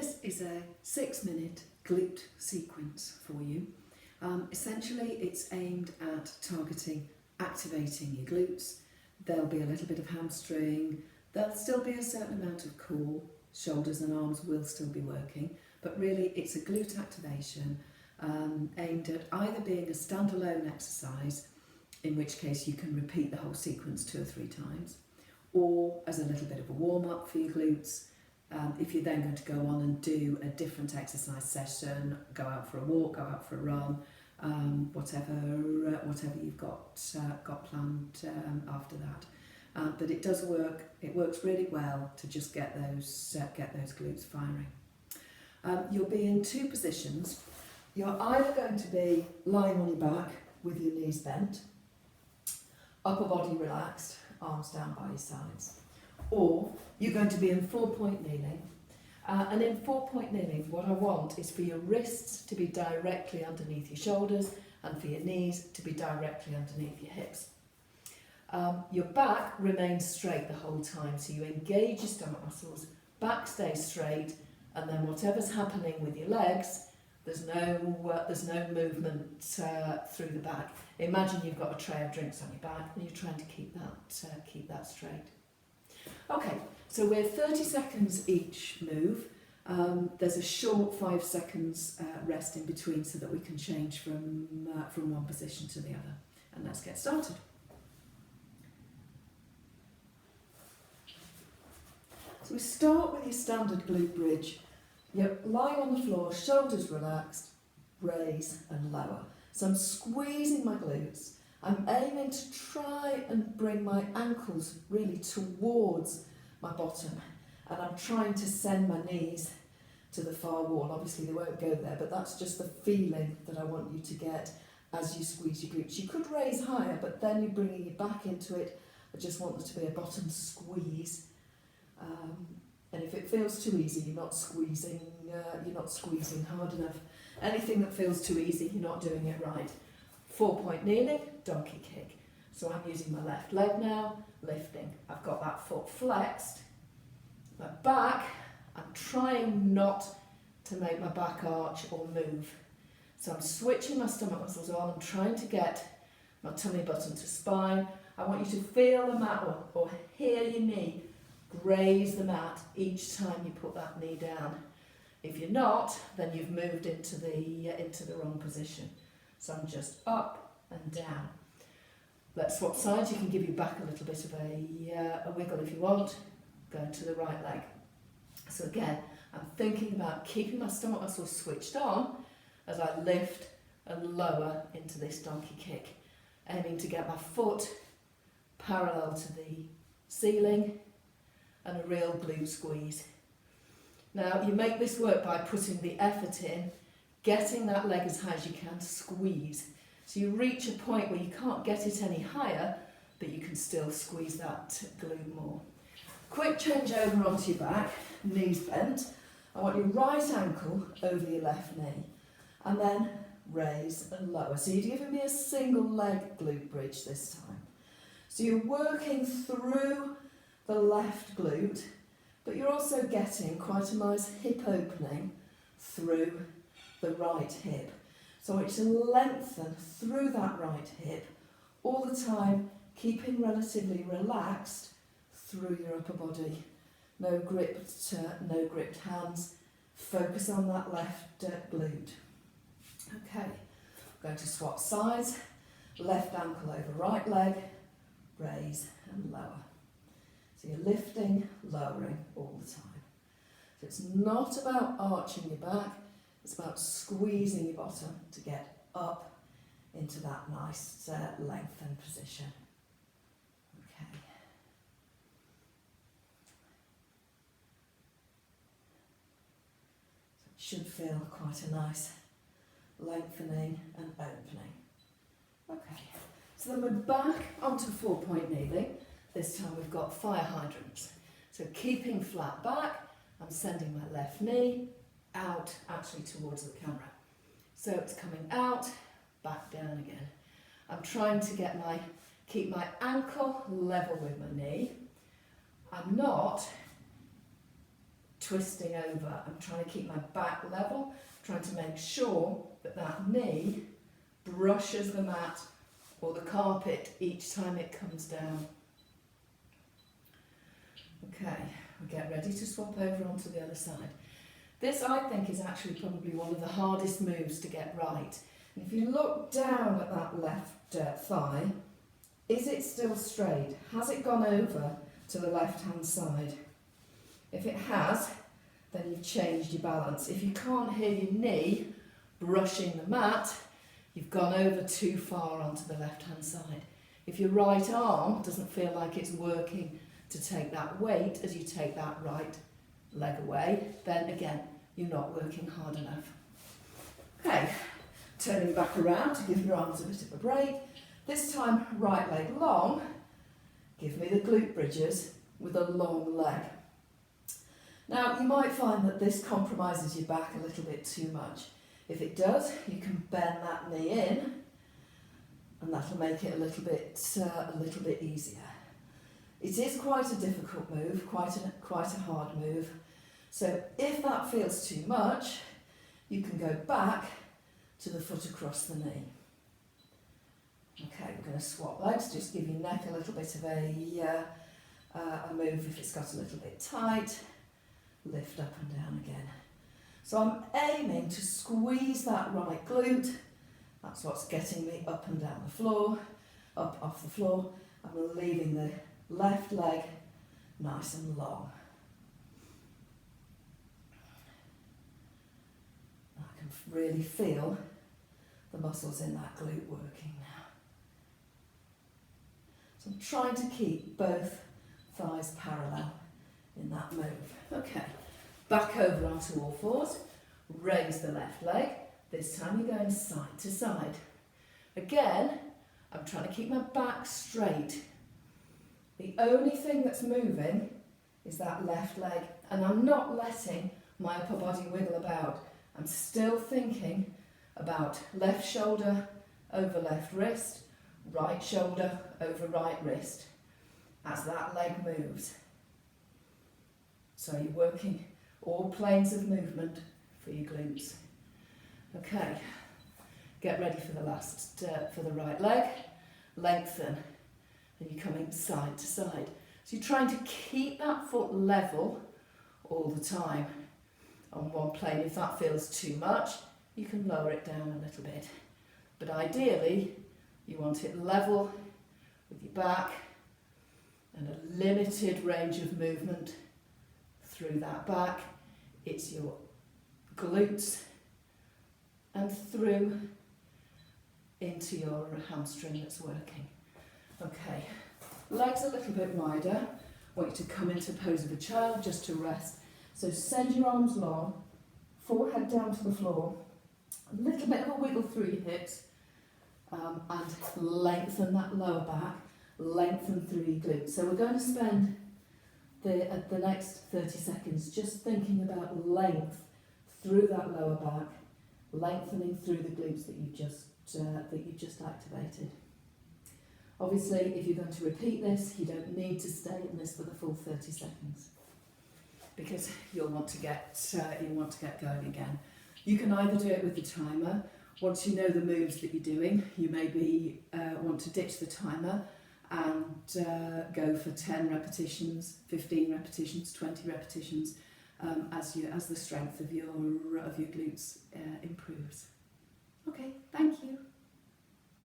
this is a 6-minute glute sequence for you. Essentially, it's aimed at targeting, activating your glutes. There'll be a little bit of hamstring. There'll still be a certain amount of core. Shoulders and arms will still be working, but really it's a glute activation aimed at either being a standalone exercise, in which case you can repeat the whole sequence 2 or 3 times, or as a little bit of a warm-up for your glutes. If you're then going to go on and do a different exercise session, go out for a walk, go out for a run, whatever you've got planned after that. But it does work. It works really well to just get those glutes firing. You'll be in 2 positions. You're either going to be lying on your back with your knees bent, upper body relaxed, arms down by your sides, or you're going to be in 4-point kneeling. And in 4-point kneeling, what I want is for your wrists to be directly underneath your shoulders and for your knees to be directly underneath your hips. Your back remains straight the whole time, so you engage your stomach muscles, back stays straight, and then whatever's happening with your legs, there's no movement through the back. Imagine you've got a tray of drinks on your back and you're trying to keep that straight. Okay, so we're 30 seconds each move. There's a short 5 seconds rest in between so that we can change from one position to the other. And let's get started. So we start with your standard glute bridge. You're lying on the floor, shoulders relaxed, raise and lower. So I'm squeezing my glutes. I'm aiming to try and bring my ankles really towards my bottom, and I'm trying to send my knees to the far wall. Obviously they won't go there, but that's just the feeling that I want you to get as you squeeze your glutes. You could raise higher, but then you're bringing your back into it. I just want there to be a bottom squeeze. And if it feels too easy, you're not squeezing hard enough. Anything that feels too easy, you're not doing it right. 4-point kneeling, donkey kick. So I'm using my left leg now, lifting. I've got that foot flexed. My back, I'm trying not to make my back arch or move. So I'm switching my stomach muscles on. I'm trying to get my tummy button to spine. I want you to feel the mat or hear your knee graze the mat each time you put that knee down. If you're not, then you've moved into the wrong position. So I'm just up and down. Let's swap sides. You can give your back a little bit of a wiggle if you want. Go to the right leg. So again, I'm thinking about keeping my stomach muscles switched on as I lift and lower into this donkey kick, aiming to get my foot parallel to the ceiling and a real glute squeeze. Now you make this work by putting the effort in, getting that leg as high as you can to squeeze. So you reach a point where you can't get it any higher, but you can still squeeze that glute more. Quick change over onto your back, knees bent. I want your right ankle over your left knee, and then raise and lower. So you're giving me a single leg glute bridge this time. So you're working through the left glute, but you're also getting quite a nice hip opening through the right hip. So I want you to lengthen through that right hip all the time, keeping relatively relaxed through your upper body. No gripped hands. Focus on that left glute. Okay, I'm going to swap sides. Left ankle over right leg, raise and lower. So you're lifting, lowering all the time. So it's not about arching your back, it's about squeezing your bottom to get up into that nice lengthened position. Okay. So it should feel quite a nice lengthening and opening. Okay, so then we're back onto 4-point kneeling. This time we've got fire hydrants. So keeping flat back, I'm sending my left knee out actually towards the camera. So it's coming out, back down again. I'm trying to keep my ankle level with my knee. I'm not twisting over. I'm trying to keep my back level, trying to make sure that that knee brushes the mat or the carpet each time it comes down. Okay, we get ready to swap over onto the other side. This, I think, is actually probably one of the hardest moves to get right. And if you look down at that left thigh, is it still straight? Has it gone over to the left-hand side? If it has, then you've changed your balance. If you can't hear your knee brushing the mat, you've gone over too far onto the left-hand side. If your right arm doesn't feel like it's working to take that weight as you take that right leg away, then again, you're not working hard enough. Okay, turning back around to give your arms a bit of a break. This time, right leg long. Give me the glute bridges with a long leg. Now, you might find that this compromises your back a little bit too much. If it does, you can bend that knee in, and that'll make it a little bit easier. It is quite a difficult move, quite a hard move. So if that feels too much, you can go back to the foot across the knee. Okay, we're going to swap legs, just give your neck a little bit of a move if it's got a little bit tight. Lift up and down again. So I'm aiming to squeeze that right glute. That's what's getting me up and down the floor, up off the floor. I'm leaving the left leg nice and long. I can really feel the muscles in that glute working now. So I'm trying to keep both thighs parallel in that move. Okay, back over onto all fours, raise the left leg. This time you're going side to side. Again, I'm trying to keep my back straight. The only thing that's moving is that left leg, and I'm not letting my upper body wiggle about. I'm still thinking about left shoulder over left wrist, right shoulder over right wrist as that leg moves. So you're working all planes of movement for your glutes. Okay, get ready for the last, for the right leg. Lengthen, and you're coming side to side. So you're trying to keep that foot level all the time on one plane. If that feels too much, you can lower it down a little bit. But ideally, you want it level with your back and a limited range of movement through that back. It's your glutes and through into your hamstring that's working. Okay, legs a little bit wider. I want you to come into pose of a child just to rest. So send your arms long, forehead down to the floor, a little bit of a wiggle through your hips, and lengthen that lower back, lengthen through your glutes. So we're going to spend the next 30 seconds just thinking about length through that lower back, lengthening through the glutes that you've just activated. Obviously, if you're going to repeat this, you don't need to stay in this for the full 30 seconds because you'll want to get going again. You can either do it with the timer. Once you know the moves that you're doing, you maybe want to ditch the timer and go for 10 repetitions, 15 repetitions, 20 repetitions as the strength of your glutes